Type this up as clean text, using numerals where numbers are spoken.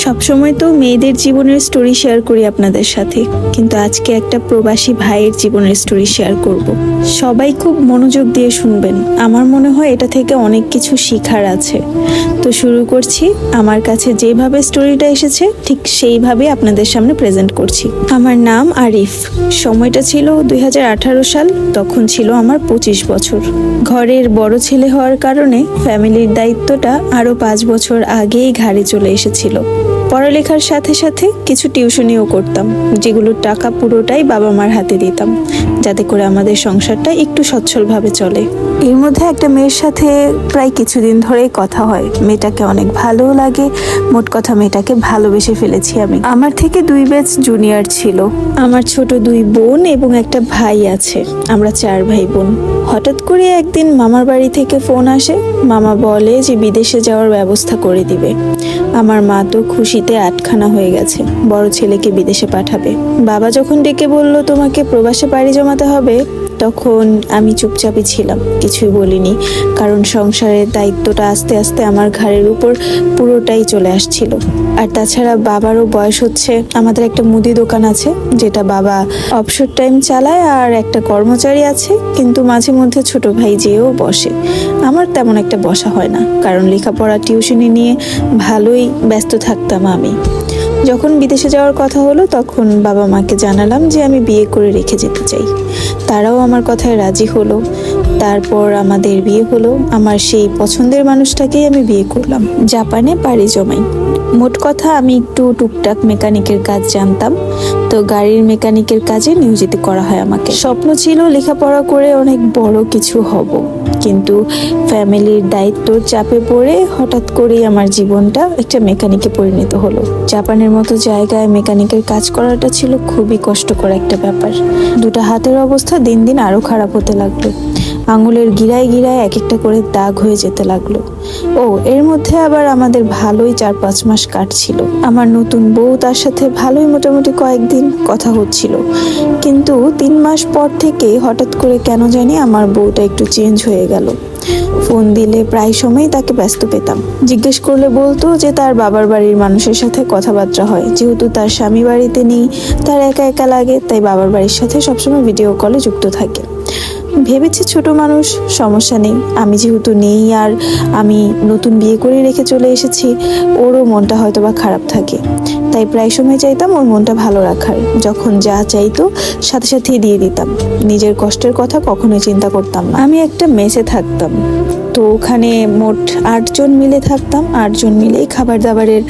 সবসময় তো মেয়েদের জীবনের স্টোরি শেয়ার করি আপনাদের সাথে, কিন্তু আজকে একটা প্রবাসী ভাইয়ের জীবনের স্টোরি শেয়ার করব। সবাই খুব মনোযোগ দিয়ে শুনবেন, আমার মনে হয় এটা থেকে অনেক কিছু শেখার আছে। তো শুরু করছি। আমার কাছে যেভাবে স্টোরিটা এসেছে ঠিক সেইভাবে আপনাদের সামনে প্রেজেন্ট করছি। আমার নাম আরিফ। সময়টা ছিল 2018 সাল। তখন ছিল আমার 25 বছর। ঘরের বড় ছেলে হওয়ার কারণে ফ্যামিলির দায়িত্বটা আরো 5 বছর আগেই ঘাড়ে চলে এসেছিল। পড়ালেখার সাথে সাথে কিছু টিউশনিও করতাম, যেগুলোর টাকা পুরোটাই বাবা মার হাতে দিতাম, যাতে করে আমাদের সংসারটা একটু সচ্ছলভাবে চলে। এর মধ্যে একটা মেয়ের সাথে প্রায় কিছুদিন ধরেই কথা হয়। মেয়েটাকে অনেক ভালো লাগে, মোট কথা মেয়েটাকে ভালোবেসে ফেলেছি আমি। আমার থেকে 2 ব্যাচ জুনিয়র ছিল। আমার ছোট 2 বোন এবং একটা ভাই আছে। আমরা 4 ভাই বোন। হঠাৎ করে একদিন মামার বাড়ি থেকে ফোন আসে। মামা বলে যে বিদেশে যাওয়ার ব্যবস্থা করে দিবে। আমার মা তো খুশিতে আটখানা হয়ে গেছে, বড় ছেলেকে বিদেশে পাঠাবে। বাবা যখন ডেকে বলল তোমাকে প্রবাসে পাড়ি জমাতে হবে, তখন আমি চুপচাপই ছিলাম, কিছুই বলিনি। কারণ সংসারের দায়িত্বটা আস্তে আস্তে আমার ঘাড়ের উপর পুরোটাই চলে আসছিল। আর তাছাড়া বাবারও বয়স হচ্ছে। আমাদের একটা মুদি দোকান আছে, যেটা বাবা অবসর টাইম চালায়, আর একটা কর্মচারী আছে, কিন্তু মাঝে মধ্যে ছোট ভাই যেও বসে। আমার তেমন একটা বসা হয় না, কারণ লেখাপড়া টিউশনি নিয়ে ভালোই ব্যস্ত থাকতাম আমি। যখন বিদেশে যাওয়ার কথা হলো, তখন বাবা মাকে জানালাম যে আমি বিয়ে করে রেখে যেতে চাই। তারাও আমার কথায় রাজি হলো। তারপর আমাদের বিয়ে হলো। আমার সেই পছন্দের মানুষটাকেই আমি বিয়ে করলাম। জাপানে পাড়ি জমাই। মোট কথা আমি একটু টুকটাক মেকানিকের কাজ জানতাম, তো গাড়ির মেকানিকের কাজে নিয়োজিত করা হয় আমাকে। স্বপ্ন ছিল লেখাপড়া করে অনেক বড় কিছু হব, কিন্তু ফ্যামিলির দায়িত্বর চাপে পড়ে হঠাৎ করেই আমার জীবনটা একটা মেকানিকে পরিণত হলো। জাপানের মতো জায়গায় মেকানিকের কাজ করাটা ছিল খুবই কষ্টকর একটা ব্যাপার। 2টা হাতের অবস্থা দিন দিন আরো খারাপ হতে লাগলো। আঙুলের গিরায় গিরায় এক একটা করে দাগ হয়ে যেতে লাগলো। এর মধ্যে আবার আমাদের ভালোই 4-5 মাস কাটছিল। আমার নতুন বউ, তার সাথে ভালোই মোটামুটি কয়েকদিন কথা হচ্ছিল, কিন্তু 3 মাস পর থেকে হঠাৎ করে কেন জানি আমার বউটা একটু চেঞ্জ হয়ে গেল। ফোন দিলে প্রায় সময় তাকে ব্যস্ত পেতাম। জিজ্ঞেস করলে বলতো যে তার বাবার বাড়ির মানুষের সাথে কথাবার্তা হয়, যেহেতু তার স্বামী বাড়িতে নেই, তার একা একা লাগে, তাই বাবার বাড়ির সাথে সবসময় ভিডিও কলে যুক্ত থাকে। ভেবেছে ছোট মানুষ, সমস্যা নেই, আমি যেহেতু নেই আর আমি নতুন বিয়ে করে রেখে চলে এসেছি, ওরও মনটা হয়তো বা খারাপ থাকে, তাই প্রায় সময় চাইতাম ওর মনটা ভালো রাখার। যখন যা চাইতো সাথে সাথেই দিয়ে দিতাম। নিজের কষ্টের কথা কখনোই চিন্তা করতাম না। আমি একটা মেসে থাকতাম, তো ওখানে মোট 8 জন মিলে থাকতাম। 8 জন মিলেই খাবার দাবারের